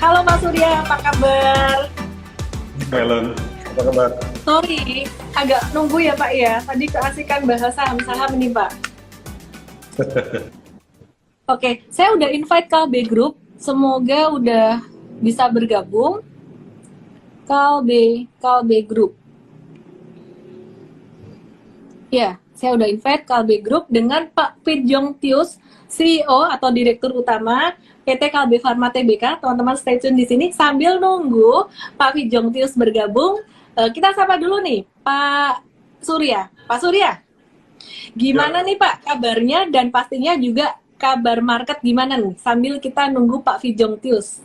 Halo Pak Surya, apa kabar? Helen, apa kabar? Sorry, agak nunggu ya Pak ya. Tadi keasikan bahas saham-saham nih Pak. Oke, saya udah invite Kalbe Group. Semoga udah bisa bergabung. Kalbe Group. Ya, saya udah invite Kalbe Group dengan Pak Pit Jong Tius, CEO atau Direktur Utama PT Kalbe Pharma Tbk. Teman-teman stay tune di sini sambil nunggu Pak Pit Jong Tius bergabung. Kita sapa dulu nih, Pak Surya. Pak Surya, gimana Ya, nih Pak kabarnya dan pastinya juga kabar market gimana nih sambil kita nunggu Pak Pit Jong Tius.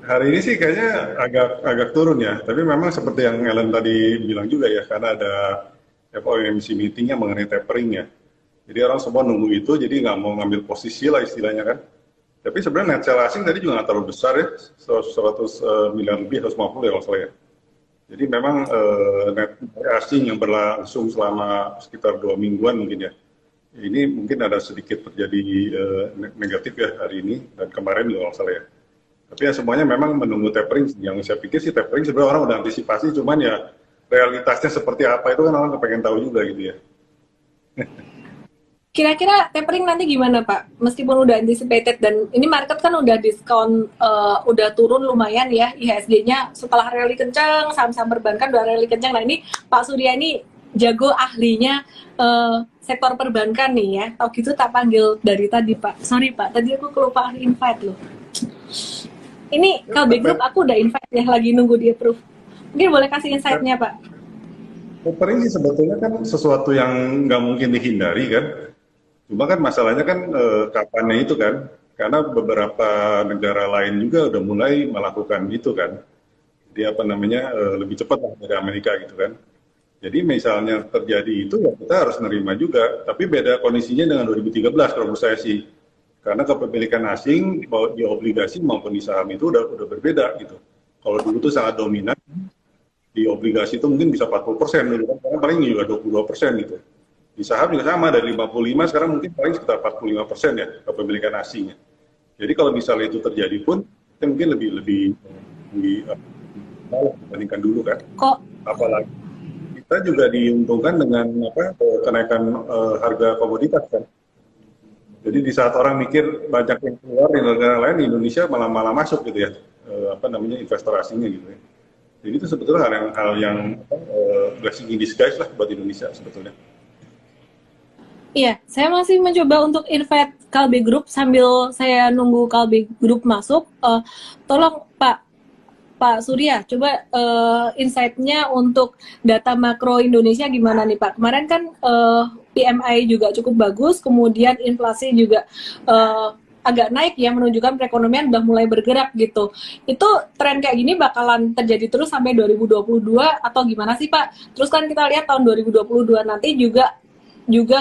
hari ini sih kayaknya agak agak turun ya. Tapi memang seperti yang Ellen tadi bilang juga ya, karena ada FOMC meetingnya mengenai tapering ya. Jadi orang semua nunggu itu, jadi nggak mau ngambil posisi lah istilahnya kan. Tapi sebenarnya net sell asing tadi juga nggak terlalu besar ya, 100 miliar lebih, 150 ya kalau salah ya. Jadi memang net asing yang berlangsung selama sekitar 2 mingguan mungkin ya. Ini mungkin ada sedikit terjadi negatif ya hari ini dan kemarin juga kalau salah ya. Tapi ya semuanya memang menunggu tapering. Yang saya pikir sih tapering sebenarnya orang udah antisipasi, cuman ya realitasnya seperti apa itu kan orang kepengen tahu juga gitu ya. Kira-kira tapering nanti gimana Pak? Meskipun udah anticipated dan ini market kan udah diskon, udah turun lumayan ya IHSG-nya setelah rally kencang, saham-saham perbankan udah rally kencang. Nah ini Pak Surya ini jago ahlinya sektor perbankan nih ya. Tau gitu tak panggil dari tadi Pak. Sorry Pak, tadi aku kelupaan invite loh. Ini Kalbe Group aku udah invite ya, lagi nunggu di approve. Mungkin boleh kasih insight-nya Pak. Tapering sih sebetulnya kan sesuatu yang nggak mungkin dihindari kan. Cuma kan masalahnya kan kapannya itu kan. Karena beberapa negara lain juga udah mulai melakukan itu kan. Dia apa namanya lebih cepat lah dari Amerika gitu kan. Jadi misalnya terjadi itu ya kita harus nerima juga. Tapi beda kondisinya dengan 2013 kalau menurut saya sih. Karena kepemilikan asing di obligasi maupun di saham itu udah berbeda gitu. Kalau dulu tuh sangat dominan, di obligasi itu mungkin bisa 40% dulu kan, sekarang paling juga 22% gitu. Di saham juga sama, dari 55 sekarang mungkin paling sekitar 45% ya kepemilikan asingnya. Jadi kalau misalnya itu terjadi pun, kita mungkin lebih dibandingkan dulu kan. Kok Apalagi kita juga diuntungkan dengan kenaikan harga komoditas kan. Jadi di saat orang mikir banyak yang keluar di negara lain, di Indonesia malah masuk gitu ya, investor asingnya gitu ya. Jadi itu sebetulnya hal yang blessing in disguise lah buat Indonesia sebetulnya. iya, saya masih mencoba untuk invite Kalbe Group sambil saya nunggu Kalbe Group masuk. Tolong Pak Surya, coba insight-nya untuk data makro Indonesia gimana nih Pak? Kemarin kan PMI juga cukup bagus, kemudian inflasi juga agak naik ya, menunjukkan perekonomian udah mulai bergerak gitu. Itu tren kayak gini bakalan terjadi terus sampai 2022 atau gimana sih Pak? Terus kan kita lihat tahun 2022 nanti juga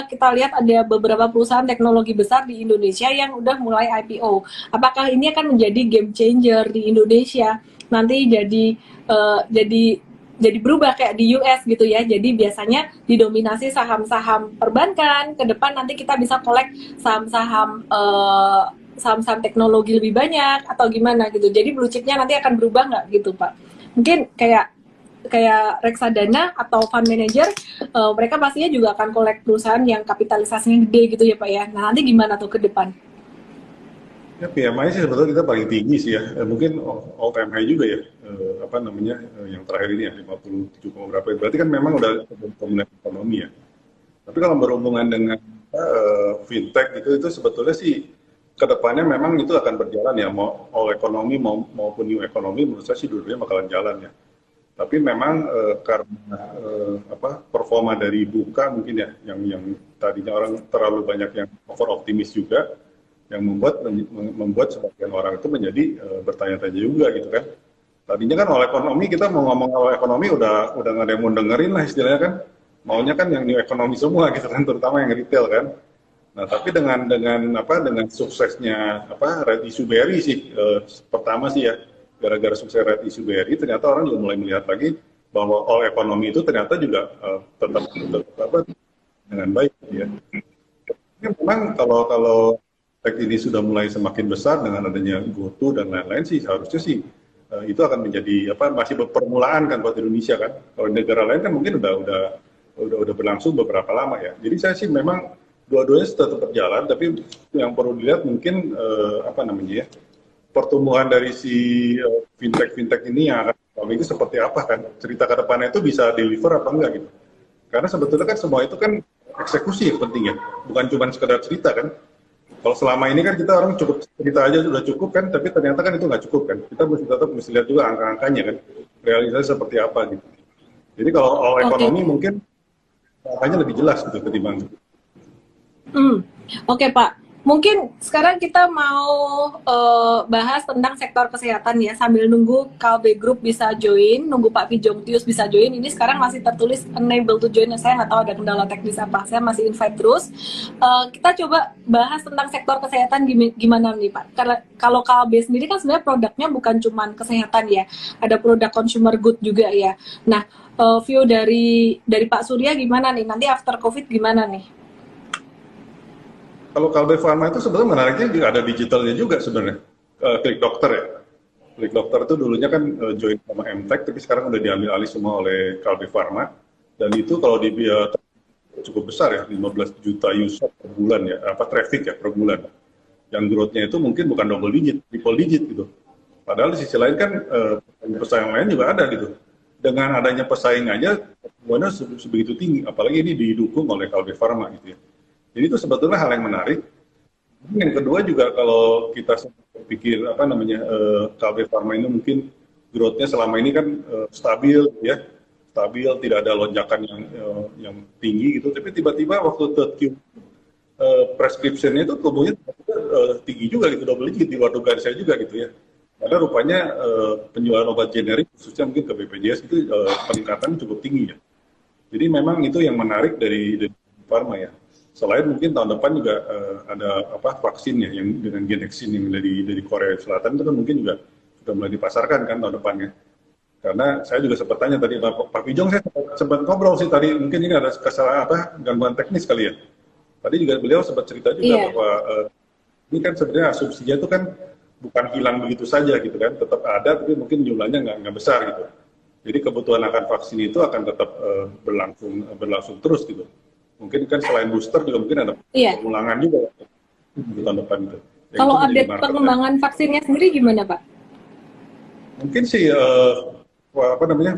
kita lihat ada beberapa perusahaan teknologi besar di Indonesia yang udah mulai IPO. Apakah ini akan menjadi game changer di Indonesia? Nanti jadi berubah kayak di US gitu ya. Jadi biasanya didominasi saham-saham perbankan. Ke depan nanti kita bisa collect saham-saham teknologi lebih banyak atau gimana gitu. Jadi blue chipnya nanti akan berubah nggak gitu Pak? Mungkin kayak reksadana atau fund manager, mereka pastinya juga akan collect perusahaan yang kapitalisasinya gede gitu ya Pak ya. Nah nanti gimana tuh ke depan? Ya PMI sih sebetulnya kita paling tinggi sih ya. Mungkin all time high juga ya. Yang terakhir ini ya 57, berapa. Berarti kan memang udah pemulihan ekonomi ya. Tapi kalau berhubungan dengan fintech itu sebetulnya sih kedepannya memang itu akan berjalan ya. Mau all ekonomi maupun new ekonomi menurut saya sih dua-duanya bakalan jalan ya. Tapi memang karena performa dari buka mungkin ya, yang tadinya orang terlalu banyak yang over optimis juga, yang membuat sebagian orang itu menjadi bertanya-tanya juga gitu kan. Tadinya kan oleh ekonomi, kita mau ngomong oleh ekonomi udah nggak ada yang mau dengerin lah istilahnya kan. Maunya kan yang new ekonomi semua gitu kan, terutama yang retail kan. Nah tapi dengan suksesnya Red Issue BRI sih pertama sih ya, gara-gara sukses Red Issue BRI ternyata orang juga mulai melihat lagi bahwa all ekonomi itu ternyata juga tetap dengan baik gitu ya. Ini memang kalau tech ini sudah mulai semakin besar dengan adanya GoTo dan lain-lain sih, seharusnya sih itu akan menjadi apa, masih permulaan kan buat Indonesia kan. Kalau di negara lain kan mungkin udah berlangsung beberapa lama ya. Jadi saya sih memang dua-duanya tetap berjalan, tapi yang perlu dilihat mungkin apa namanya ya, pertumbuhan dari si fintech ini yang akan ini seperti apa kan, cerita ke depannya itu bisa deliver apa enggak gitu. Karena sebetulnya kan semua itu kan eksekusi yang penting ya, bukan cuma sekedar cerita kan. Kalau selama ini kan kita orang cukup cerita aja sudah cukup kan, tapi ternyata kan itu nggak cukup kan. Kita mesti lihat juga angka-angkanya kan, realisasi seperti apa gitu. Jadi kalau all ekonomi mungkin angkanya lebih jelas gitu ketimbang. Oke Pak, mungkin sekarang kita mau bahas tentang sektor kesehatan ya, sambil nunggu Kalbe Group bisa join, nunggu Pak Fijong Tius bisa join. Ini sekarang masih tertulis unable to join, saya nggak tahu ada kendala teknis apa, saya masih invite terus. Kita coba bahas tentang sektor kesehatan gimana nih Pak, karena kalau Kalbe sendiri kan sebenarnya produknya bukan cuma kesehatan ya, ada produk consumer good juga ya. Nah, view dari Pak Surya gimana nih, nanti after COVID gimana nih? Kalau Kalbe Pharma itu sebenarnya menariknya juga ada digitalnya juga sebenarnya. Klik Dokter ya. Klik Dokter itu dulunya kan join sama MTech, tapi sekarang udah diambil alih semua oleh Kalbe Pharma. Dan itu kalau cukup besar ya, 15 juta user per bulan ya, apa traffic ya per bulan. Yang growth-nya itu mungkin bukan double digit, triple digit gitu. Padahal di sisi lain kan pesaing lain juga ada gitu. Dengan adanya pesaing aja, semuanya sebegitu tinggi, apalagi ini didukung oleh Kalbe Pharma gitu ya. Jadi itu sebetulnya hal yang menarik. Yang kedua juga kalau kita pikir apa namanya Kalbe Pharma ini mungkin growth-nya selama ini kan stabil ya, stabil, tidak ada lonjakan yang tinggi gitu. Tapi tiba-tiba waktu third Q prescription-nya itu tumbuhnya tinggi juga gitu, double digit, di luar dugaan saya juga gitu ya. Karena rupanya penjualan obat generik khususnya mungkin ke BPJS itu peningkatan cukup tinggi ya. Jadi memang itu yang menarik dari Pharma ya. Selain mungkin tahun depan juga ada vaksin ya yang dengan Genexin yang dari Korea Selatan itu kan mungkin juga sudah mulai dipasarkan kan tahun depannya. Karena saya juga sempat tanya tadi Pak Pijong, saya sempat ngobrol sih tadi, mungkin ini ada kesalahan gangguan teknis kali ya. Tadi juga beliau sempat cerita juga bahwa ini kan sebenarnya asumsinya itu kan bukan hilang begitu saja gitu kan, tetap ada tapi mungkin jumlahnya nggak besar gitu. Jadi kebutuhan akan vaksin itu akan tetap berlangsung terus gitu. Mungkin kan selain booster juga mungkin ada pengulangan juga di tahun depan itu. Kalau update pengembangan vaksinnya sendiri gimana Pak? Mungkin sih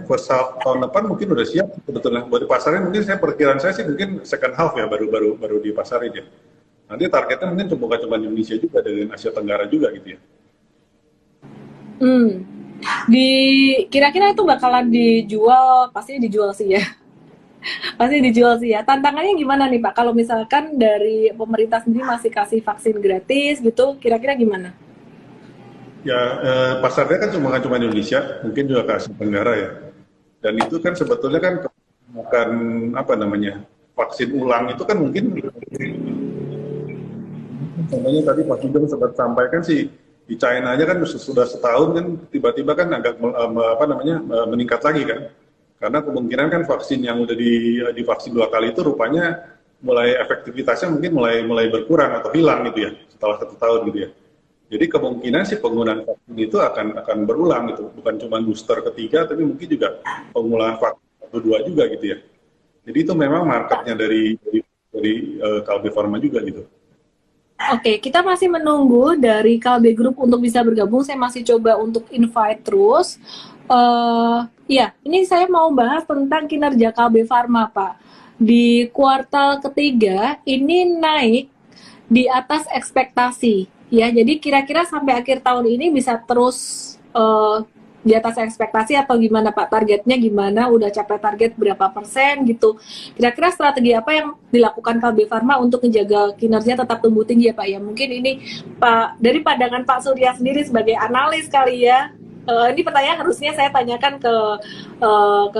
first half tahun depan mungkin udah siap sebetulnya buat dipasarin. Mungkin perkiraan saya sih mungkin second half ya baru dipasarin ya. Nanti targetnya mungkin bukan cuma di Indonesia juga, dari Asia Tenggara juga gitu ya. Kira-kira itu bakalan dijual, pasti dijual sih ya. Pasti dijual sih ya. Tantangannya gimana nih Pak? Kalau misalkan dari pemerintah sendiri masih kasih vaksin gratis gitu, kira-kira gimana? Ya, pasarnya kan cuma Indonesia, mungkin juga ke Asia Tenggara ya. Dan itu kan sebetulnya kan bukan apa namanya, vaksin ulang itu kan mungkin contohnya tadi Pak Sugeng sempat sampaikan sih, di China aja kan sudah setahun kan tiba-tiba kan agak meningkat lagi kan. Karena kemungkinan kan vaksin yang udah divaksin 2 kali itu rupanya mulai efektivitasnya mungkin mulai berkurang atau hilang gitu ya setelah 1 tahun gitu ya. Jadi kemungkinan sih penggunaan vaksin itu akan berulang gitu, bukan cuma booster ketiga tapi mungkin juga pengulangan vaksin kedua juga gitu ya. Jadi itu memang marketnya dari Kalbe Pharma juga gitu. Oke, kita masih menunggu dari Kalbe Group untuk bisa bergabung. Saya masih coba untuk invite terus. Ya, ini saya mau bahas tentang kinerja Kalbe Pharma, Pak. Di kuartal ketiga ini naik di atas ekspektasi, ya. Jadi kira-kira sampai akhir tahun ini bisa terus di atas ekspektasi atau gimana Pak? Targetnya gimana? Udah capai target berapa persen gitu? Kira-kira strategi apa yang dilakukan Kalbe Pharma untuk menjaga kinerja tetap tumbuh tinggi ya Pak? Ya mungkin ini Pak, dari pandangan Pak Surya sendiri sebagai analis kali ya. Ini pertanyaan harusnya saya tanyakan ke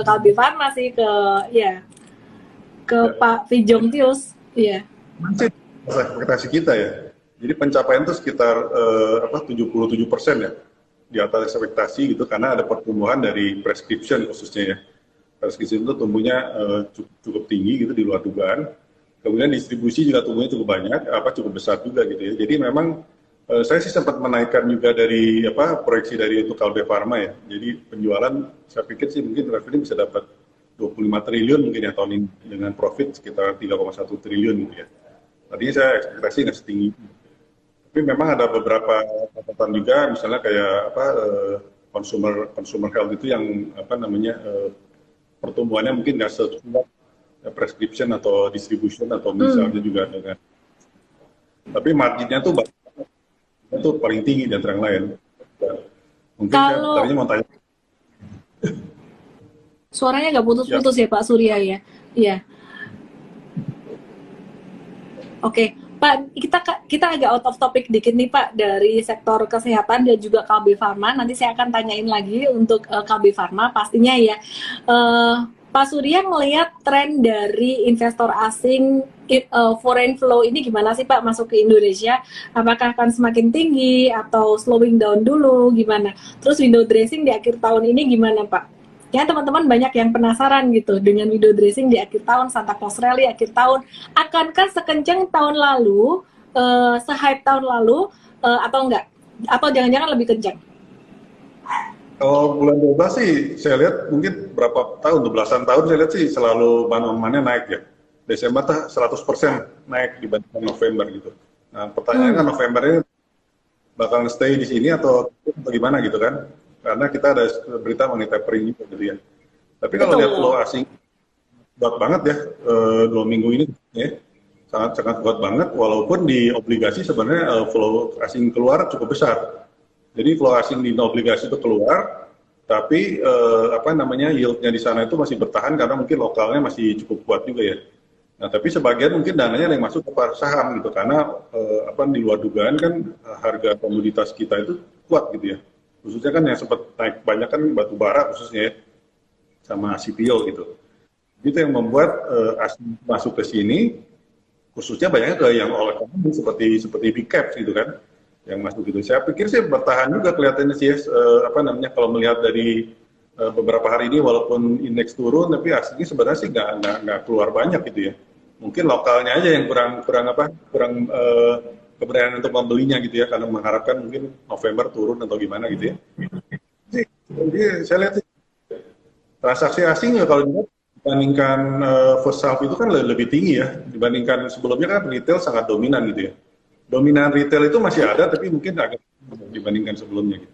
Kalbe Pharma sih, ke Pak Fijong Tius, ya. Masih ekspektasi kita ya. Jadi pencapaian itu sekitar 77% ya, di atas ekspektasi gitu, karena ada pertumbuhan dari prescription khususnya ya. Prescription itu tumbuhnya cukup tinggi gitu, di luar dugaan. Kemudian distribusi juga tumbuhnya cukup banyak, cukup besar juga gitu ya. Jadi memang saya sih sempat menaikkan juga dari proyeksi dari untuk Kalbe Farma ya. Jadi penjualan saya pikir sih mungkin revenue bisa dapat 25 triliun mungkin ya tahun ini dengan profit sekitar 3,1 triliun gitu ya. Tadinya saya ekspektasi nggak setinggi itu. Tapi memang ada beberapa catatan juga, misalnya kayak consumer health itu yang pertumbuhannya mungkin nggak sekuat prescription atau distribution atau misalnya juga dengan, tapi marginnya tuh itu paling tinggi di antara yang lain. Mungkin saya Kalau tadinya mau tanya. suaranya nggak putus-putus ya Pak Surya ya? Iya. Oke, Pak, kita agak out of topic dikit nih Pak dari sektor kesehatan dan juga KB Pharma. Nanti saya akan tanyain lagi untuk KB Pharma pastinya ya. Pak Surya melihat tren dari investor asing foreign flow ini gimana sih Pak masuk ke Indonesia? Apakah akan semakin tinggi atau slowing down dulu gimana? Terus window dressing di akhir tahun ini gimana Pak? Ya teman-teman banyak yang penasaran gitu dengan window dressing di akhir tahun, Santa Claus Rally akhir tahun. Akankah sekencang tahun lalu, se-hype tahun lalu atau enggak? Atau jangan-jangan lebih kencang? Kalau bulan 12 sih saya lihat mungkin berapa tahun, belasan tahun saya lihat sih selalu man-on-mannya naik ya. Desember tuh 100% naik dibandingkan November gitu. Nah pertanyaannya kan November ini bakal stay di sini atau bagaimana gitu kan? Karena kita ada berita mengenai tapering juga gitu ya. Tapi kalau lihat flow asing kuat banget ya, 2 minggu ini ya, sangat kuat banget. Walaupun di obligasi sebenarnya flow asing keluar cukup besar. Jadi flow asing di obligasi itu keluar, tapi yieldnya di sana itu masih bertahan karena mungkin lokalnya masih cukup kuat juga ya. Nah tapi sebagian mungkin dananya yang masuk ke pasar saham gitu karena di luar dugaan kan harga komoditas kita itu kuat gitu ya. Khususnya kan yang sempat naik banyak kan batu bara khususnya ya, sama CPO gitu. Itu yang membuat asing masuk ke sini, khususnya banyaknya ke yang oleh company seperti big caps gitu kan, yang masuk gitu. Saya pikir sih bertahan juga kelihatannya sih kalau melihat dari beberapa hari ini walaupun indeks turun tapi aslinya sebenarnya sih nggak keluar banyak gitu ya. Mungkin lokalnya aja yang kurang keberanian untuk membelinya gitu ya karena mengharapkan mungkin November turun atau gimana gitu ya. Jadi saya lihat sih, transaksi asing ya kalau dilihat dibandingkan first half itu kan lebih tinggi ya dibandingkan sebelumnya kan retail sangat dominan gitu ya. Dominan retail itu masih ada tapi mungkin agak dibandingkan sebelumnya gitu.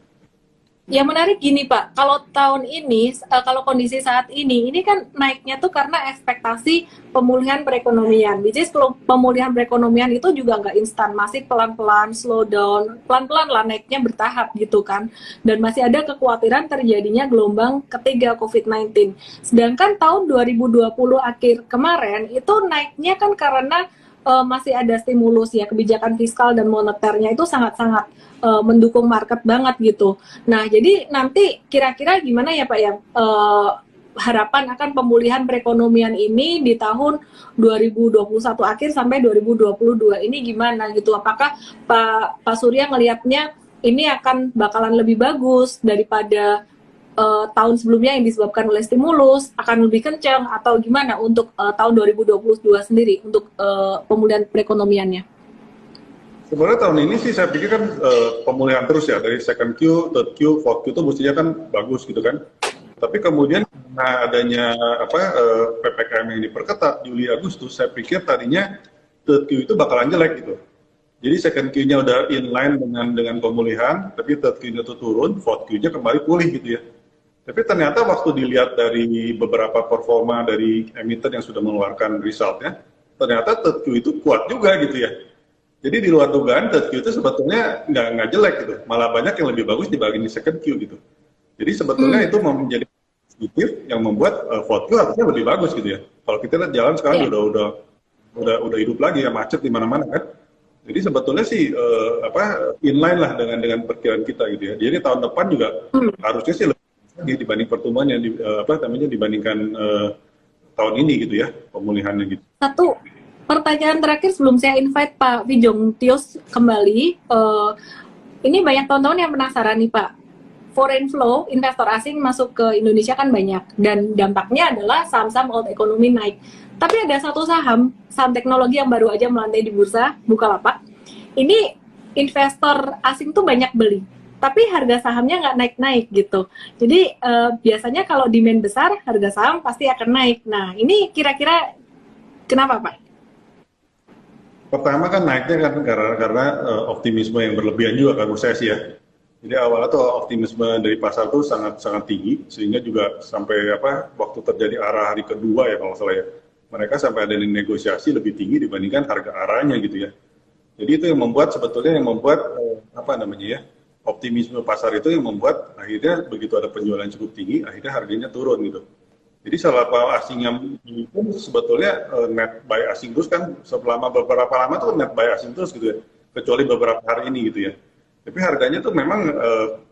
Yang menarik gini Pak, kalau tahun ini, kalau kondisi saat ini kan naiknya tuh karena ekspektasi pemulihan perekonomian. Which is pemulihan perekonomian itu juga nggak instan, masih pelan-pelan, slow down, pelan-pelan lah naiknya bertahap gitu kan. Dan masih ada kekhawatiran terjadinya gelombang ketiga COVID-19. Sedangkan tahun 2020 akhir kemarin itu naiknya kan karena masih ada stimulus ya, kebijakan fiskal dan moneternya itu sangat-sangat mendukung market banget gitu. Nah, jadi nanti kira-kira gimana ya Pak ya harapan akan pemulihan perekonomian ini di tahun 2021 akhir sampai 2022 ini gimana gitu? Apakah Pak Surya ngelihatnya ini akan bakalan lebih bagus daripada tahun sebelumnya yang disebabkan oleh stimulus, akan lebih kencang atau gimana untuk tahun 2022 sendiri untuk pemulihan perekonomiannya? Sebenarnya tahun ini sih saya pikir kan pemulihan terus ya dari second Q, third Q, fourth Q itu mestinya kan bagus gitu kan. Tapi kemudian karena adanya PPKM yang diperketat Juli Agustus, saya pikir tadinya third Q itu bakalan jelek gitu. Jadi second Q-nya udah inline dengan pemulihan, tapi third Q-nya itu turun, fourth Q-nya kembali pulih gitu ya. Tapi ternyata waktu dilihat dari beberapa performa dari emiten yang sudah mengeluarkan resultnya, ternyata third Q itu kuat juga gitu ya. Jadi di luar dugaan third Q itu sebetulnya nggak jelek gitu, malah banyak yang lebih bagus dibanding second Q gitu. Jadi sebetulnya itu menjadi positif yang membuat fourth Q harusnya lebih bagus gitu ya. Kalau kita lihat jalan sekarang udah hidup lagi ya, macet di mana-mana kan. Jadi sebetulnya sih inline lah dengan perkiraan kita gitu ya. Jadi tahun depan juga harusnya sih lebih lagi dibanding pertumbuhannya dibandingkan tahun ini gitu ya, pemulihannya gitu. Satu pertanyaan terakhir sebelum saya invite Pak Wijong Tios kembali. Ini banyak teman-teman yang penasaran nih Pak. Foreign flow, investor asing masuk ke Indonesia kan banyak. Dan dampaknya adalah saham-saham old economy naik. Tapi ada satu saham teknologi yang baru aja melantai di bursa, Bukalapak. Ini investor asing tuh banyak beli, tapi harga sahamnya nggak naik-naik gitu. Jadi biasanya kalau demand besar, harga saham pasti akan naik. Nah, ini kira-kira kenapa, Pak? Pertama kan naiknya kan karena optimisme yang berlebihan juga kan menurut saya sih ya. Jadi awalnya tuh optimisme dari pasar tuh sangat sangat tinggi sehingga juga sampai waktu terjadi arah hari kedua ya kalau nggak salah ya. Mereka sampai ada negosiasi lebih tinggi dibandingkan harga arahnya gitu ya. Jadi itu yang membuat sebetulnya optimisme pasar itu yang membuat akhirnya begitu ada penjualan cukup tinggi akhirnya harganya turun gitu. Jadi selama asing yang pun sebetulnya net buy asing terus kan selama beberapa lama tuh net buy asing terus gitu ya, kecuali beberapa hari ini gitu ya. Tapi harganya tuh memang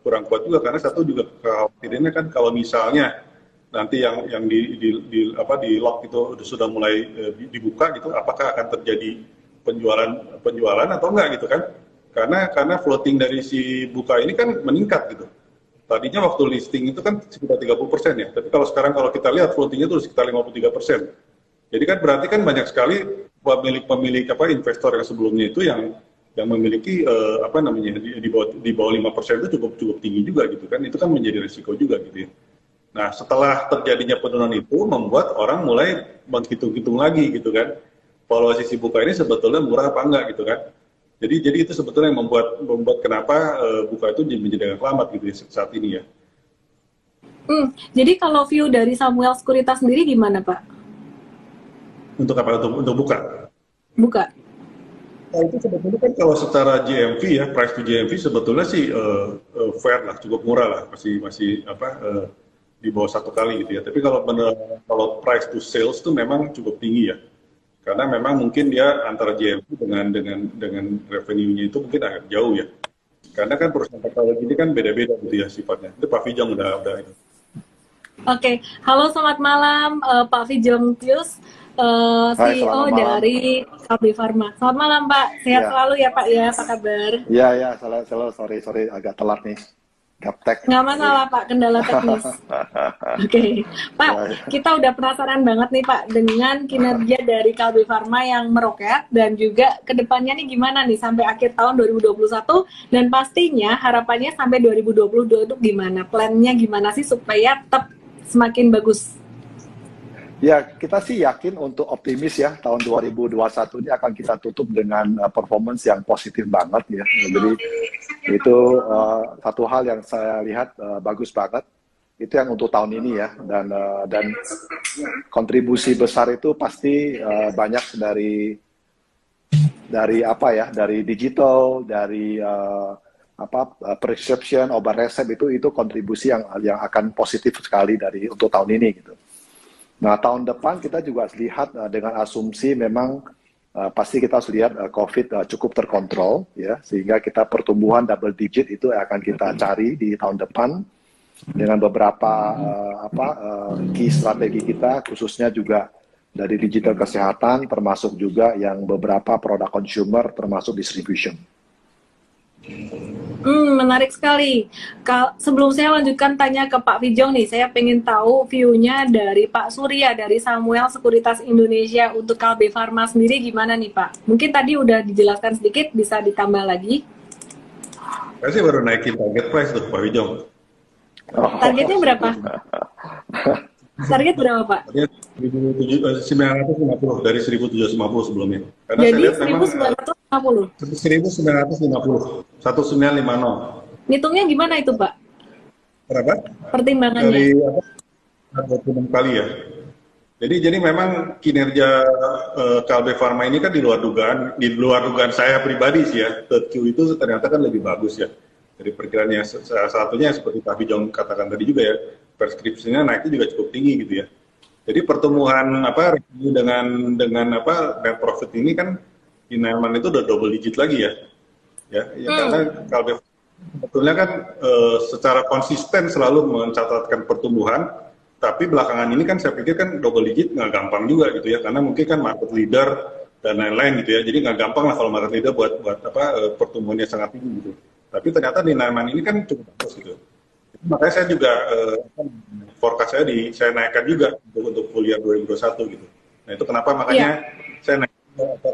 kurang kuat juga karena satu juga kekhawatirannya kan kalau misalnya nanti yang di lock itu sudah mulai dibuka gitu, apakah akan terjadi penjualan atau enggak gitu kan? Karena floating dari si buka ini kan meningkat gitu. Tadinya waktu listing itu kan sekitar 30% ya, tapi kalau sekarang kalau kita lihat floatingnya itu sekitar 53%. Jadi kan berarti kan banyak sekali pemilik investor yang sebelumnya itu yang memiliki di bawah 5% itu cukup tinggi juga gitu kan. Itu kan menjadi risiko juga gitu ya. Nah, setelah terjadinya penurunan itu membuat orang mulai menghitung-hitung lagi gitu kan. Valuasi si buka ini sebetulnya murah apa enggak gitu kan. Jadi itu sebetulnya yang membuat kenapa buka itu menjadi agak lambat gitu ya, saat ini ya. Jadi kalau view dari Samuel Sekuritas sendiri gimana, Pak? Untuk apa? Untuk buka? Buka. Nah, itu sebetulnya kan kalau secara GMV ya, price to GMV sebetulnya sih fair lah, cukup murah lah, masih di bawah 1 kali gitu ya. Tapi kalau price to sales itu memang cukup tinggi ya. Karena memang mungkin dia antara GMV dengan revenue-nya itu mungkin agak jauh ya. Karena kan perusahaan teknologi ini kan beda-beda gitu ya sifatnya. Itu Pak Vijong udah itu. Oke, halo selamat malam Pak Vijong Pius, CEO dari Kalbe Pharma. Selamat malam Pak, sehat selalu ya Pak ya, apa kabar? Iya, selalu, sorry agak telat nih. Gaptek. Nggak masalah Pak, kendala teknis. Oke, Pak, kita udah penasaran banget nih Pak dengan kinerja dari Kalbe Pharma yang meroket dan juga kedepannya nih gimana nih sampai akhir tahun 2021 dan pastinya harapannya sampai 2022 itu gimana? Plannya gimana sih supaya tetap semakin bagus? Ya, kita sih yakin untuk optimis ya, tahun 2021 ini akan kita tutup dengan performance yang positif banget ya. Jadi itu satu hal yang saya lihat bagus banget. Itu yang untuk tahun ini ya, dan kontribusi besar itu pasti banyak dari digital, dari prescription, obat resep itu kontribusi yang akan positif sekali untuk tahun ini gitu. Nah, tahun depan kita juga lihat dengan asumsi memang pasti kita harus lihat COVID cukup terkontrol, ya, sehingga kita pertumbuhan double digit itu akan kita cari di tahun depan dengan beberapa key strategi kita, khususnya juga dari digital kesehatan, termasuk juga yang beberapa produk consumer, termasuk distribution. Menarik sekali. Sebelum saya lanjutkan tanya ke Pak Vijong nih, saya pengen tahu view-nya dari Pak Surya dari Samuel Sekuritas Indonesia untuk Kalbe Pharma sendiri gimana nih Pak? Mungkin tadi udah dijelaskan sedikit, bisa ditambah lagi. Saya sih baru naikin target price tuh Pak Vijong. Targetnya berapa? Target berapa Pak? 950 dari 1750 sebelumnya. Karena jadi saya lihat 1950. 1950. Ngitungnya gimana itu Pak? Berapa? Pertimbangannya? Dari 26 kali ya. Jadi memang kinerja Kalbe Pharma ini kan di luar dugaan saya pribadi sih ya. Third Q itu ternyata kan lebih bagus ya. Dari perkiraannya salah satunya seperti Pak Vijong katakan tadi juga ya, preskripsinya naiknya juga cukup tinggi gitu ya. Jadi pertumbuhan revenue dengan net profit ini kan di 9 months itu udah double digit lagi ya. Karena Kalbe sebetulnya kan secara konsisten selalu mencatatkan pertumbuhan, tapi belakangan ini kan saya pikir kan double digit nggak gampang juga gitu ya, karena mungkin kan market leader dan lain-lain gitu ya. Jadi nggak gampang lah kalau market leader buat pertumbuhannya sangat tinggi gitu. Tapi ternyata di 9 months ini kan cukup bagus gitu. Makanya saya juga forecast saya naikkan juga untuk full year 2021 gitu. Nah itu kenapa Iya, makanya saya naik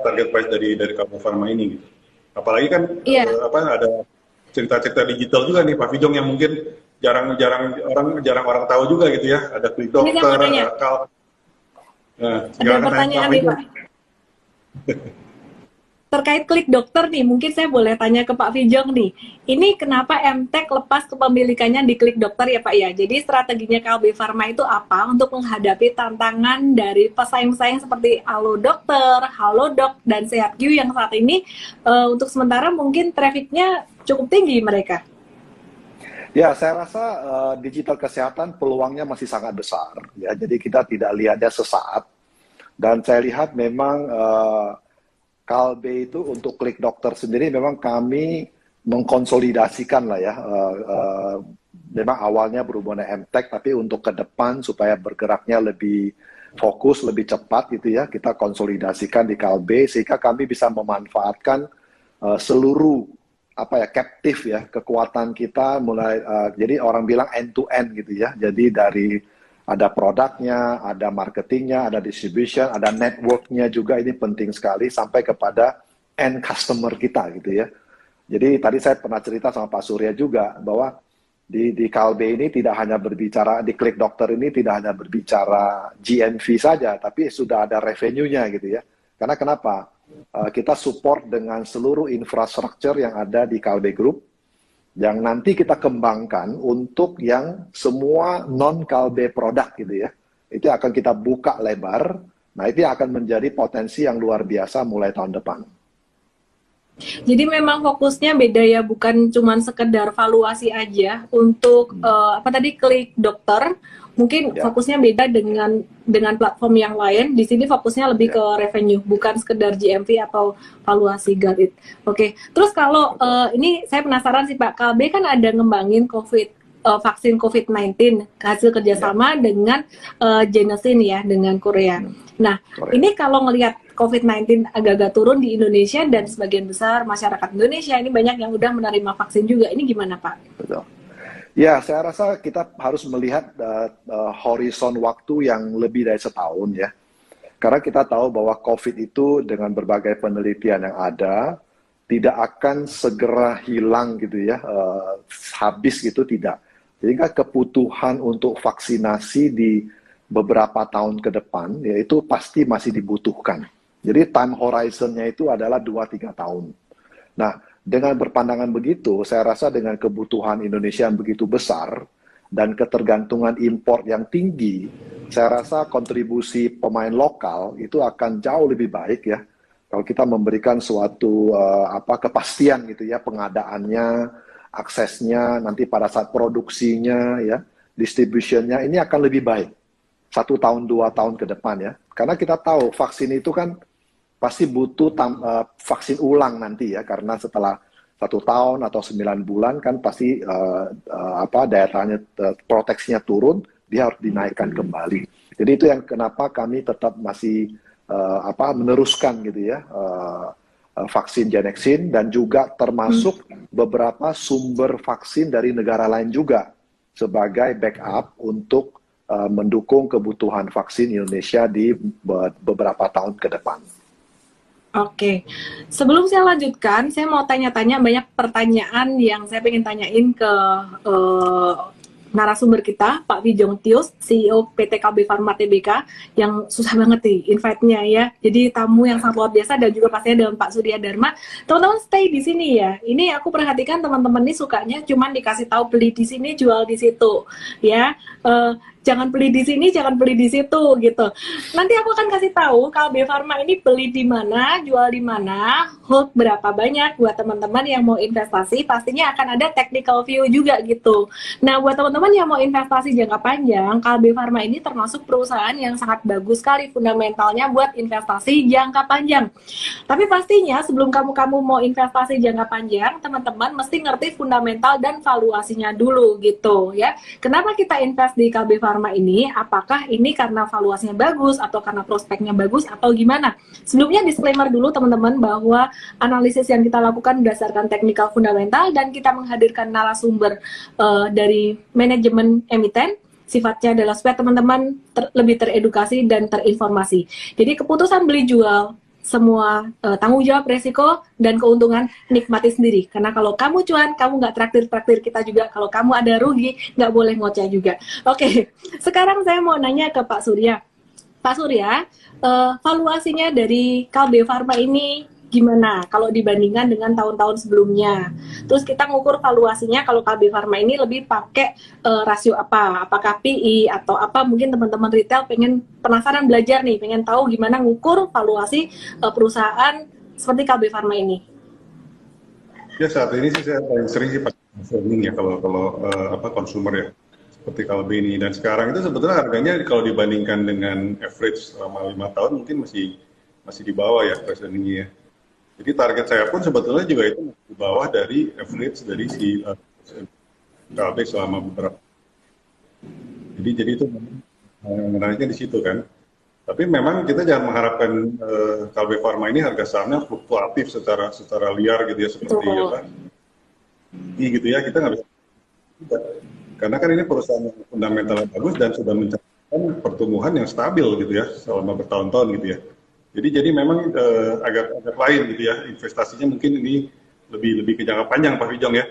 target price dari Kalbe Farma ini gitu. Apalagi kan iya. ada cerita-cerita digital juga nih Pak Fijong yang mungkin jarang orang tahu juga gitu ya. Ada Klik Ini saya mau Dokter, nanya, Nah, ada silakan tanya Pak pertanyaan nih Fijong. Pak. Terkait Klik Dokter nih, mungkin saya boleh tanya ke Pak Fijong nih. Ini kenapa MTech lepas kepemilikannya di Klik Dokter ya Pak ya? Jadi strateginya Kalbe Farma itu apa untuk menghadapi tantangan dari pesaing-pesaing seperti Halo Dokter, Halodoc, dan SehatQ yang saat ini untuk sementara mungkin trafficnya cukup tinggi mereka. Ya, saya rasa digital kesehatan peluangnya masih sangat besar. Ya, jadi kita tidak lihatnya sesaat. Dan saya lihat memang Kalbe itu untuk Klik Dokter sendiri memang kami mengkonsolidasikan lah ya. Memang awalnya berhubungan dengan MTech, tapi untuk ke depan supaya bergeraknya lebih fokus, lebih cepat gitu ya, kita konsolidasikan di Kalbe sehingga kami bisa memanfaatkan seluruh captive ya kekuatan kita mulai jadi orang bilang end to end gitu ya. Jadi dari ada produknya, ada marketingnya, ada distribution, ada networknya juga, ini penting sekali sampai kepada end customer kita gitu ya. Jadi tadi saya pernah cerita sama Pak Surya juga bahwa di Kalbe ini tidak hanya berbicara, di Klik Dokter ini tidak hanya berbicara GMV saja, tapi sudah ada revenue-nya gitu ya. Karena kenapa? Kita support dengan seluruh infrastruktur yang ada di Kalbe Group, yang nanti kita kembangkan untuk yang semua non-Kalbe produk gitu ya. Itu akan kita buka lebar, nah itu akan menjadi potensi yang luar biasa mulai tahun depan. Jadi memang fokusnya beda ya, bukan cuma sekedar valuasi aja untuk apa tadi Klik Dokter. Mungkin Ya. fokusnya beda dengan platform yang lain. Di sini fokusnya lebih ke revenue, bukan sekedar GMV atau valuasi. Got it. Oke. Terus kalau ini saya penasaran sih Pak, Kalbe kan ada ngembangin vaksin COVID-19 hasil kerjasama dengan Genesin ya, dengan Korea. Nah, ini kalau ngelihat COVID-19 agak-agak turun di Indonesia dan sebagian besar masyarakat Indonesia ini banyak yang udah menerima vaksin juga. Ini gimana Pak? Betul. Ya, saya rasa kita harus melihat horizon waktu yang lebih dari setahun ya. Karena kita tahu bahwa COVID itu dengan berbagai penelitian yang ada, tidak akan segera hilang gitu ya, habis gitu tidak. Jadi kebutuhan untuk vaksinasi di beberapa tahun ke depan, yaitu pasti masih dibutuhkan. Jadi time horizon-nya itu adalah 2-3 tahun. Nah, dengan berpandangan begitu, saya rasa dengan kebutuhan Indonesia yang begitu besar dan ketergantungan impor yang tinggi, saya rasa kontribusi pemain lokal itu akan jauh lebih baik ya. Kalau kita memberikan suatu kepastian gitu ya, pengadaannya, aksesnya, nanti pada saat produksinya ya, distributionnya ini akan lebih baik. 1 tahun, 2 tahun ke depan ya. Karena kita tahu vaksin itu kan pasti butuh vaksin ulang nanti ya, karena setelah 1 tahun atau 9 bulan kan pasti daya tahan proteksinya turun, dia harus dinaikkan kembali. Jadi itu yang kenapa kami tetap masih meneruskan gitu ya vaksin Genexin, dan juga termasuk beberapa sumber vaksin dari negara lain juga sebagai backup untuk mendukung kebutuhan vaksin Indonesia di beberapa tahun ke depan. Oke, sebelum saya lanjutkan, saya mau tanya-tanya banyak pertanyaan yang saya pengen tanyain ke narasumber kita, Pak Fijong Tius, CEO PT Kalbe Farma Tbk, yang susah banget nih invite-nya ya. Jadi tamu yang sangat luar biasa, dan juga pastinya dengan Pak Surya Dharma. Teman-teman stay di sini ya. Ini aku perhatikan teman-teman ini sukanya cuman dikasih tahu beli di sini, jual di situ, ya. Jangan beli di sini, jangan beli di situ gitu. Nanti aku akan kasih tahu Kalbe Farma ini beli di mana, jual di mana, hold berapa banyak buat teman-teman yang mau investasi. Pastinya akan ada technical view juga gitu. Nah, buat teman-teman yang mau investasi jangka panjang, Kalbe Farma ini termasuk perusahaan yang sangat bagus sekali fundamentalnya buat investasi jangka panjang. Tapi pastinya sebelum kamu mau investasi jangka panjang, teman-teman mesti ngerti fundamental dan valuasinya dulu gitu ya. Kenapa kita invest di Kalbe Farma ini? Apakah ini karena valuasinya bagus atau karena prospeknya bagus atau gimana? Sebelumnya disclaimer dulu teman-teman bahwa analisis yang kita lakukan berdasarkan technical fundamental, dan kita menghadirkan narasumber dari manajemen emiten sifatnya adalah supaya teman-teman lebih teredukasi dan terinformasi. Jadi keputusan beli jual semua tanggung jawab resiko dan keuntungan nikmati sendiri. Karena kalau kamu cuan, kamu nggak traktir kita juga. Kalau kamu ada rugi, nggak boleh ngoceh juga. Oke, sekarang saya mau nanya ke Pak Surya. Pak Surya, valuasinya dari Kalbe Farma ini gimana kalau dibandingkan dengan tahun-tahun sebelumnya? Terus kita ngukur valuasinya kalau Kalbe Farma ini lebih pakai rasio apa? Apakah PI atau apa? Mungkin teman-teman retail penasaran belajar nih, pengen tahu gimana ngukur valuasi perusahaan seperti Kalbe Farma ini. Ya saat ini sih saya paling sering sih pakai farming ya kalau konsumer ya, seperti Kalbe ini. Dan sekarang itu sebetulnya harganya kalau dibandingkan dengan average selama 5 tahun mungkin masih di bawah ya price earningnya ya. Jadi target saya pun sebetulnya juga itu di bawah dari average dari si Kalbe selama beberapa. Jadi itu menariknya di situ kan. Tapi memang kita jangan mengharapkan Kalbe Farma ini harga sahamnya fluktuatif secara liar gitu ya, seperti apa gitu ya, kita nggak bisa. Karena kan ini perusahaan yang fundamentalnya bagus dan sudah mencapai pertumbuhan yang stabil gitu ya selama bertahun-tahun gitu ya. Jadi memang agak lain gitu ya, investasinya mungkin ini lebih ke jangka panjang Pak Wijong ya.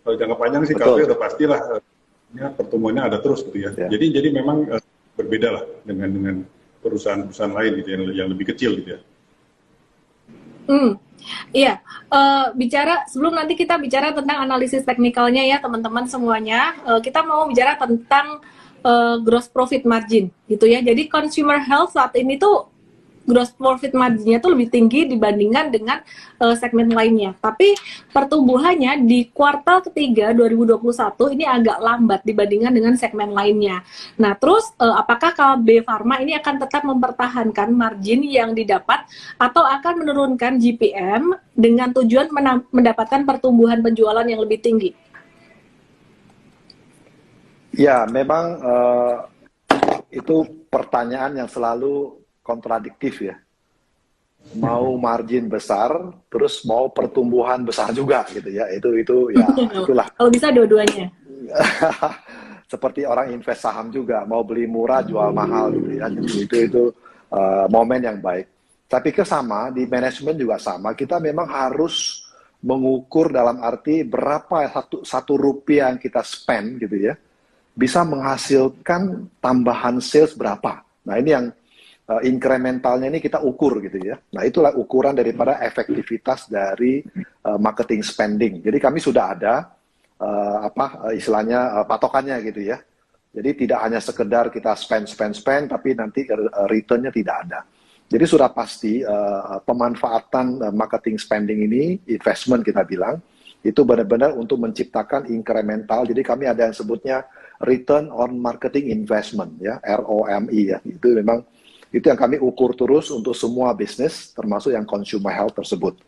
Kalau jangka panjang sih Kalbe udah pastilah pertumbuhannya ada terus gitu ya. Jadi memang berbeda lah dengan perusahaan-perusahaan lain gitu yang lebih kecil gitu ya. Iya, sebelum nanti kita bicara tentang analisis teknikalnya ya teman-teman semuanya, kita mau bicara tentang gross profit margin gitu ya. Jadi consumer health saat ini tuh gross profit marginnya tuh lebih tinggi dibandingkan dengan segmen lainnya. Tapi pertumbuhannya di kuartal ketiga 2021 ini agak lambat dibandingkan dengan segmen lainnya. Nah, terus apakah Kalbe Farma ini akan tetap mempertahankan margin yang didapat atau akan menurunkan GPM dengan tujuan mendapatkan pertumbuhan penjualan yang lebih tinggi? Ya, memang itu pertanyaan yang selalu kontradiktif ya. Mau margin besar, terus mau pertumbuhan besar juga gitu ya. Itu ya itulah. Kalau bisa dua-duanya. Seperti orang invest saham juga, mau beli murah jual mahal gitu ya. Jadi itu momen yang baik. Tapi sama di manajemen juga sama. Kita memang harus mengukur dalam arti berapa satu rupiah yang kita spend gitu ya, bisa menghasilkan tambahan sales berapa. Nah ini yang incrementalnya ini kita ukur gitu ya. Nah itulah ukuran daripada efektivitas dari marketing spending. Jadi kami sudah ada istilahnya patokannya gitu ya. Jadi tidak hanya sekedar kita spend, tapi nanti returnnya tidak ada. Jadi sudah pasti pemanfaatan marketing spending ini, investment kita bilang, itu benar-benar untuk menciptakan incremental. Jadi kami ada yang sebutnya return on marketing investment ya, ROMI ya. Itu memang itu yang kami ukur terus untuk semua bisnis, termasuk yang consumer health tersebut.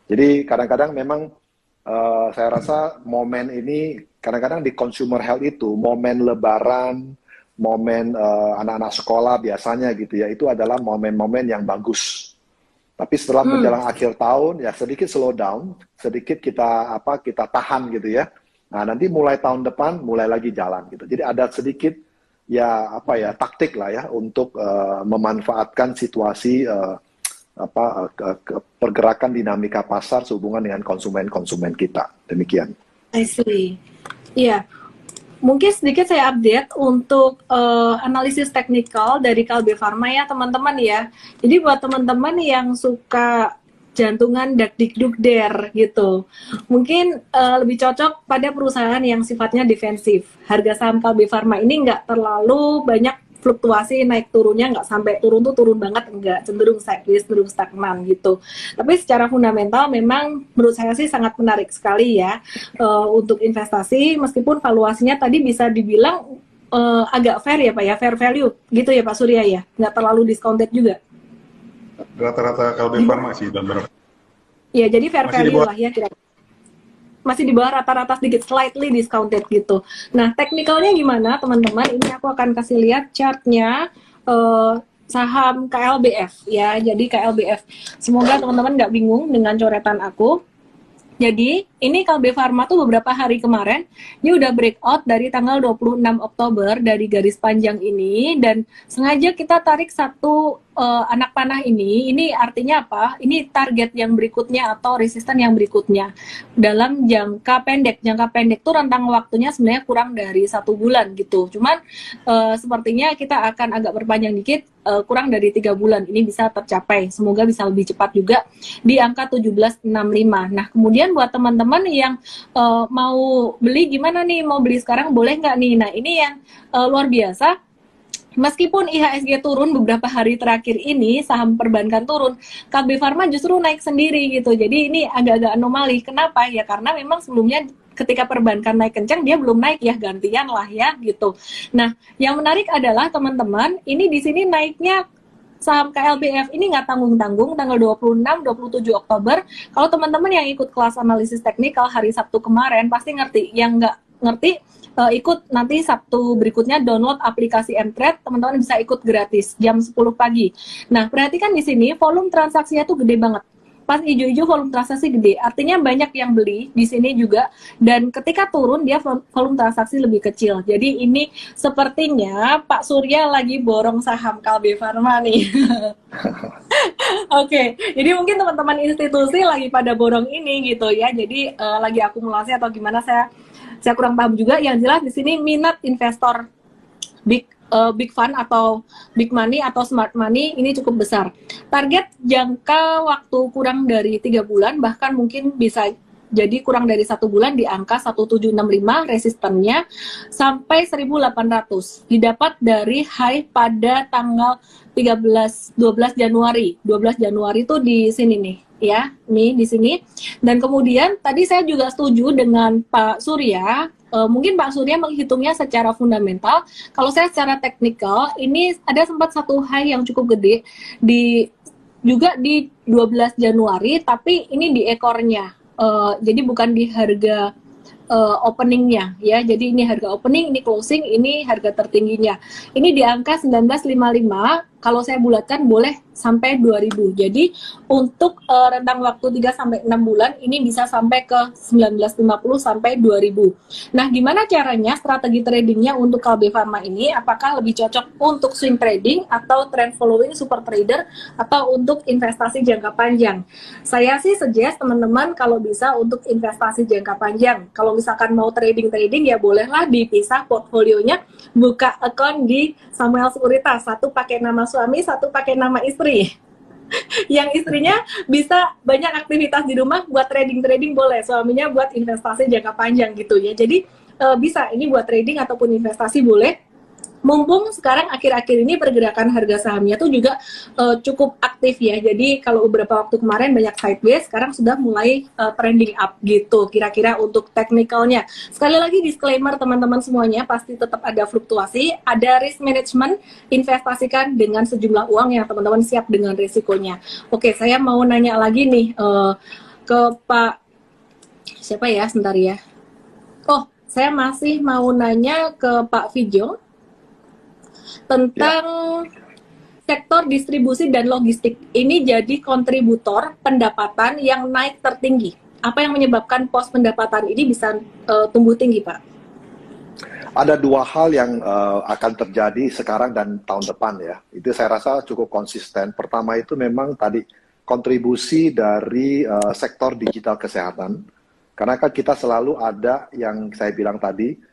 Jadi kadang-kadang memang saya rasa momen ini, kadang-kadang di consumer health itu, momen lebaran, momen anak-anak sekolah biasanya gitu ya, itu adalah momen-momen yang bagus. Tapi setelah menjelang akhir tahun, ya sedikit slow down, sedikit kita tahan gitu ya. Nah nanti mulai tahun depan, mulai lagi jalan gitu. Jadi ada sedikit taktik lah ya untuk memanfaatkan situasi pergerakan dinamika pasar sehubungan dengan konsumen kita. Demikian. I see. Iya. Mungkin sedikit saya update untuk analisis teknikal dari Kalbe Farma ya teman-teman ya. Jadi buat teman-teman yang suka jantungan dak-dik-duk-der gitu. Mungkin lebih cocok pada perusahaan yang sifatnya defensif. Harga saham Kalbe Farma ini nggak terlalu banyak fluktuasi naik turunnya, nggak sampai turun banget, nggak, cenderung sideways, cenderung stagnan gitu. Tapi secara fundamental memang menurut saya sih sangat menarik sekali ya untuk investasi, meskipun valuasinya tadi bisa dibilang agak fair ya Pak ya, fair value gitu ya Pak Surya ya, nggak terlalu discounted juga. Rata-rata Kalbe Farma sih dan berapa? Iya, jadi fair value lah ya kira-kira. Masih di bawah rata-rata sedikit slightly discounted gitu. Nah, teknikalnya gimana teman-teman? Ini aku akan kasih lihat chartnya saham KLBF ya. Jadi KLBF. Semoga teman-teman nggak bingung dengan coretan aku. Jadi ini Kalbe Farma tuh beberapa hari kemarin ini udah breakout dari tanggal 26 Oktober dari garis panjang ini, dan sengaja kita tarik satu anak panah ini artinya apa? Ini target yang berikutnya atau resisten yang berikutnya dalam jangka pendek. Jangka pendek tuh rentang waktunya sebenarnya kurang dari 1 bulan gitu. Cuman sepertinya kita akan agak berpanjang dikit, kurang dari 3 bulan ini bisa tercapai. Semoga bisa lebih cepat juga di angka 1765. Nah, kemudian buat teman-teman yang mau beli gimana nih? Mau beli sekarang boleh nggak nih? Nah, ini yang luar biasa. Meskipun IHSG turun beberapa hari terakhir ini, saham perbankan turun, KB Pharma justru naik sendiri gitu. Jadi ini agak-agak anomali. Kenapa? Ya karena memang sebelumnya ketika perbankan naik kencang, dia belum naik ya, gantian lah ya gitu. Nah, yang menarik adalah teman-teman, ini di sini naiknya saham KLBF ini nggak tanggung-tanggung tanggal 26-27 Oktober. Kalau teman-teman yang ikut kelas analisis teknikal hari Sabtu kemarin pasti ngerti. Yang nggak ngerti, ikut nanti Sabtu berikutnya download aplikasi Mtrade, teman-teman bisa ikut gratis jam 10 pagi. Nah, perhatikan di sini volume transaksinya tuh gede banget. Pas hijau-hijau volume transaksi gede, artinya banyak yang beli di sini juga, dan ketika turun dia volume transaksi lebih kecil. Jadi ini sepertinya Pak Surya lagi borong saham Kalbe Pharma nih. Oke, jadi mungkin teman-teman institusi lagi pada borong ini gitu ya. Jadi lagi akumulasi atau gimana, saya kurang paham juga. Yang jelas di sini minat investor big fund atau big money atau smart money ini cukup besar. Target jangka waktu kurang dari 3 bulan, bahkan mungkin bisa jadi kurang dari 1 bulan di angka 1765, resistennya sampai 1800. Didapat dari high pada tanggal 12 Januari. 12 Januari itu di sini nih ya, nih di sini. Dan kemudian tadi saya juga setuju dengan Pak Surya. Mungkin Pak Surya menghitungnya secara fundamental. Kalau saya secara teknikal, ini ada sempat satu high yang cukup gede juga di 12 Januari, tapi ini di ekornya. Jadi bukan di harga openingnya ya. Jadi ini harga opening, ini closing, ini harga tertingginya. Ini di angka 1955. Kalau saya bulatkan boleh sampai 2000. Jadi untuk rentang waktu 3 sampai 6 bulan ini bisa sampai ke 1950 sampai 2000. Nah, gimana caranya strategi tradingnya untuk Kalbe Pharma ini? Apakah lebih cocok untuk swing trading atau trend following super trader atau untuk investasi jangka panjang? Saya sih suggest teman-teman kalau bisa untuk investasi jangka panjang. Kalau misalkan mau trading ya bolehlah dipisah portfolionya, buka account di Samuel Sekuritas, satu pakai nama suami, satu pakai nama istri. Yang istrinya bisa banyak aktivitas di rumah, buat trading boleh, suaminya buat investasi jangka panjang gitu ya. Jadi bisa ini buat trading ataupun investasi boleh. Mumpung sekarang akhir-akhir ini pergerakan harga sahamnya tuh juga cukup aktif ya. Jadi kalau beberapa waktu kemarin banyak sideways, sekarang sudah mulai trending up gitu. Kira-kira untuk teknikalnya. Sekali lagi disclaimer teman-teman semuanya, pasti tetap ada fluktuasi, ada risk management, investasikan dengan sejumlah uang yang teman-teman siap dengan risikonya. Oke, saya mau nanya lagi nih ke Pak siapa ya, sebentar ya. Oh, saya masih mau nanya ke Pak Vijong tentang sektor distribusi dan logistik. Ini jadi kontributor pendapatan yang naik tertinggi. Apa yang menyebabkan pos pendapatan ini bisa tumbuh tinggi, Pak? Ada dua hal yang akan terjadi sekarang dan tahun depan ya. Itu saya rasa cukup konsisten. Pertama itu memang tadi kontribusi dari sektor digital kesehatan. Karena kan kita selalu ada yang saya bilang tadi,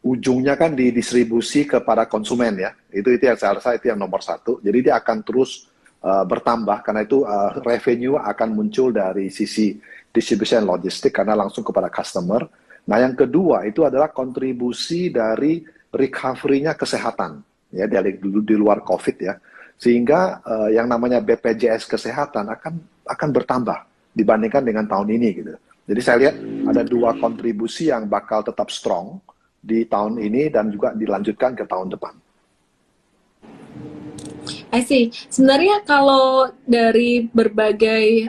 ujungnya kan didistribusi kepada konsumen ya. Itu yang saya rasa itu yang nomor satu. Jadi dia akan terus bertambah karena itu revenue akan muncul dari sisi distribution logistik karena langsung kepada customer. Nah, yang kedua itu adalah kontribusi dari recovery-nya kesehatan ya di luar COVID ya. Sehingga yang namanya BPJS kesehatan akan bertambah dibandingkan dengan tahun ini gitu. Jadi saya lihat ada dua kontribusi yang bakal tetap strong di tahun ini dan juga dilanjutkan ke tahun depan. I see. Sebenarnya kalau dari berbagai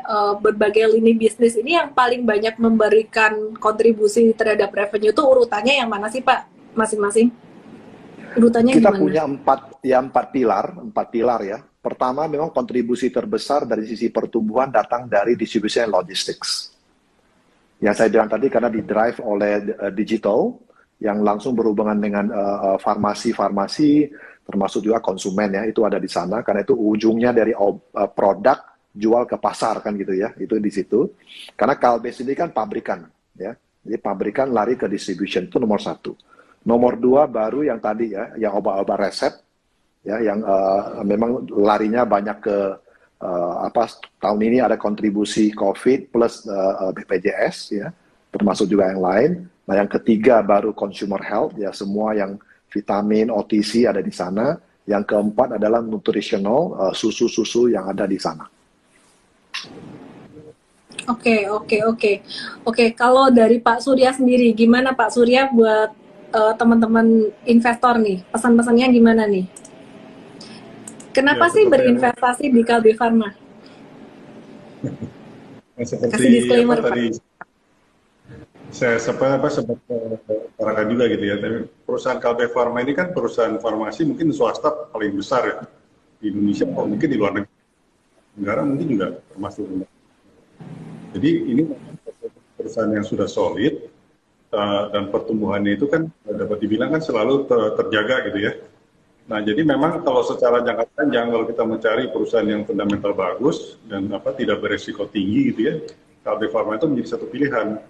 lini bisnis ini yang paling banyak memberikan kontribusi terhadap revenue itu urutannya yang mana sih, Pak? Masing-masing? Urutannya Kita gimana? punya empat pilar ya. Pertama memang kontribusi terbesar dari sisi pertumbuhan datang dari distribution logistics. Yang saya bilang tadi karena di-drive oleh digital yang langsung berhubungan dengan farmasi-farmasi, termasuk juga konsumen ya, itu ada di sana karena itu ujungnya dari produk jual ke pasar kan gitu ya, itu di situ. Karena Kalbe sendiri kan pabrikan ya, jadi pabrikan lari ke distribution itu nomor satu. Nomor dua baru yang tadi ya, yang obat-obat resep ya, yang memang larinya banyak ke tahun ini ada kontribusi COVID plus BPJS ya, termasuk juga yang lain. Nah yang ketiga baru consumer health ya, semua yang vitamin, OTC ada di sana. Yang keempat adalah nutritional, susu-susu yang ada di sana. Oke. Kalau dari Pak Surya sendiri, gimana Pak Surya buat teman-teman investor nih? Pesan-pesannya gimana nih? Kenapa sih berinvestasi di Kalbe Farma? Seperti Kasih disclaimer, Pak. tadi saya sempat utarakan juga gitu ya. Tapi perusahaan Kalbe Farma ini kan perusahaan farmasi mungkin swasta paling besar ya di Indonesia, atau mungkin di luar negara mungkin juga termasuk. Jadi ini perusahaan yang sudah solid dan pertumbuhannya itu kan dapat dibilang kan selalu terjaga gitu ya. Nah, jadi memang kalau secara jangka panjang kalau kita mencari perusahaan yang fundamental bagus dan tidak beresiko tinggi gitu ya, Kalbe Farma itu menjadi satu pilihan.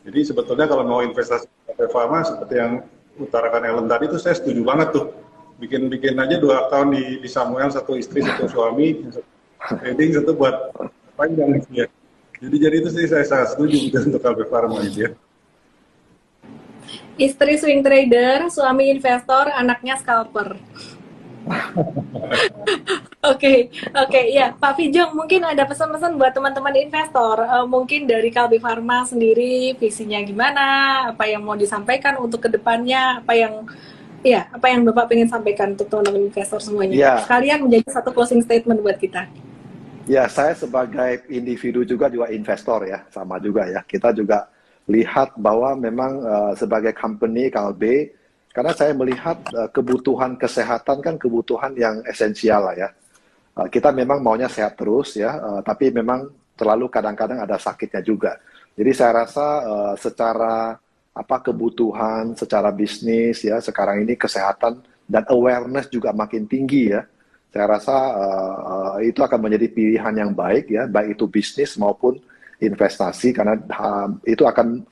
Jadi sebetulnya kalau mau investasi di Kalbe Farma seperti yang utarakan Ellen tadi itu saya setuju banget tuh. Bikin aja 2 account di Samuel, satu istri, satu suami, trading, satu buat panjang gitu ya. Jadi itu sih saya sangat setuju gitu untuk Kalbe Farma gitu ya. Istri swing trader, suami investor, anaknya scalper. Oke, ya Pak Fijong, mungkin ada pesan-pesan buat teman-teman investor, mungkin dari Kalbe Farma sendiri, visinya gimana, apa yang mau disampaikan untuk kedepannya, apa yang Bapak pengen sampaikan untuk teman-teman investor semuanya. Ya. Sekalian menjadi satu closing statement buat kita. Ya, saya sebagai individu juga investor ya, sama juga ya. Kita juga lihat bahwa memang sebagai company Kalbe, karena saya melihat kebutuhan kesehatan kan kebutuhan yang esensial lah ya. Kita memang maunya sehat terus ya, tapi memang terlalu kadang-kadang ada sakitnya juga. Jadi saya rasa secara kebutuhan, secara bisnis ya, sekarang ini kesehatan dan awareness juga makin tinggi ya. Saya rasa itu akan menjadi pilihan yang baik ya, baik itu bisnis maupun investasi, karena itu akan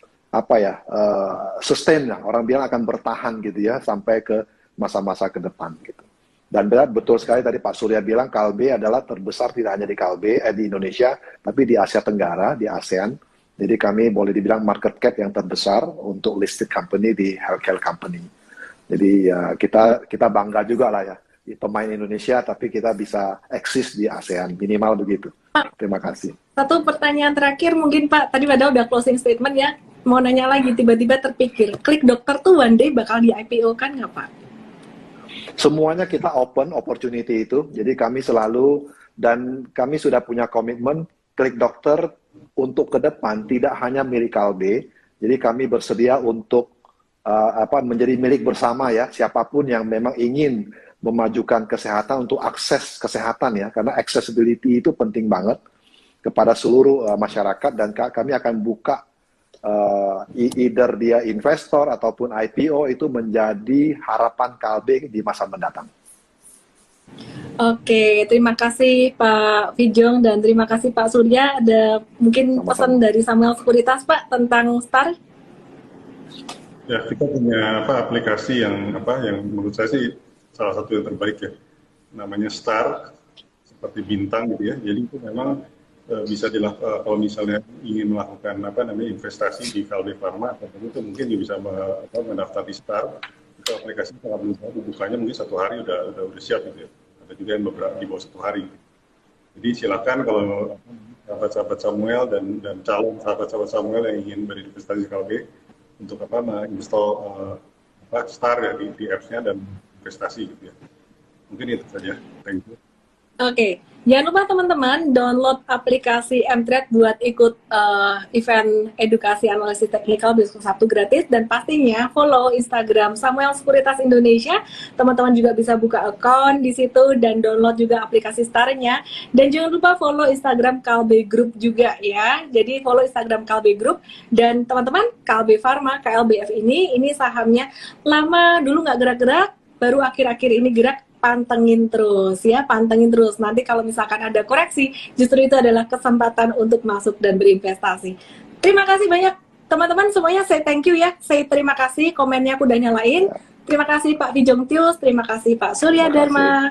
sustain lah, orang bilang akan bertahan gitu ya sampai ke masa-masa ke depan gitu. Dan betul sekali tadi Pak Surya bilang Kalbe adalah terbesar tidak hanya di Indonesia tapi di Asia Tenggara, di ASEAN. Jadi kami boleh dibilang market cap yang terbesar untuk listed company di healthcare company. Jadi ya kita bangga juga lah ya, pemain Indonesia tapi kita bisa eksis di ASEAN, minimal begitu. Terima kasih. Satu pertanyaan terakhir mungkin Pak, tadi padahal udah closing statement ya, mau nanya lagi, tiba-tiba terpikir, Klik Dokter tuh one day bakal di IPO kan nggak Pak? Semuanya kita open opportunity itu, jadi kami selalu, dan kami sudah punya komitmen Klik Dokter untuk ke depan tidak hanya milik Kalbe, jadi kami bersedia untuk menjadi milik bersama ya, siapapun yang memang ingin memajukan kesehatan untuk akses kesehatan ya, karena accessibility itu penting banget kepada seluruh masyarakat, dan kami akan buka either dia investor ataupun IPO itu menjadi harapan Kalbe di masa mendatang. Oke, terima kasih Pak Fijong dan terima kasih Pak Surya. Ada mungkin pesan dari Samuel Sekuritas Pak tentang Star? Ya, kita punya aplikasi yang menurut saya sih salah satu yang terbaik ya, namanya Star, seperti bintang gitu ya. Jadi itu memang bisa dilakukan kalau misalnya ingin melakukan investasi di Kalbe Farma, itu mungkin juga bisa mendaftar di Star. Itu aplikasi kalau bukanya mungkin 1 hari udah siap gitu ya. Ada juga yang di bawah 1 hari. Jadi silakan kalau sahabat-sahabat Samuel dan calon sahabat-sahabat Samuel yang ingin berinvestasi di Kalbe untuk menginstall Star ya di apps-nya dan investasi gitu ya. Mungkin itu saja. Thank you. Oke, jangan lupa teman-teman download aplikasi Mtrade buat ikut event edukasi analisis teknikal besok Sabtu gratis, dan pastinya follow Instagram Samuel Sekuritas Indonesia. Teman-teman juga bisa buka account di situ dan download juga aplikasi Starnya. Dan jangan lupa follow Instagram Kalbe Group juga ya. Jadi follow Instagram Kalbe Group, dan teman-teman Kalbe Pharma KLBF ini sahamnya lama dulu nggak gerak-gerak, baru akhir-akhir ini gerak. Pantengin terus ya, pantengin terus. Nanti kalau misalkan ada koreksi, justru itu adalah kesempatan untuk masuk dan berinvestasi. Terima kasih banyak teman-teman semuanya. Saya thank you ya, saya terima kasih. Komennya aku udah nyalain. Terima kasih Pak Vijong Tius, terima kasih Pak Surya Dharma.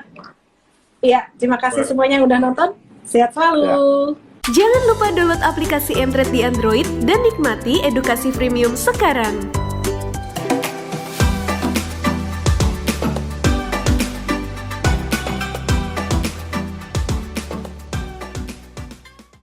Ya, terima kasih semuanya yang udah nonton. Sehat selalu. Jangan lupa download aplikasi Mtrade di Android dan nikmati edukasi premium sekarang.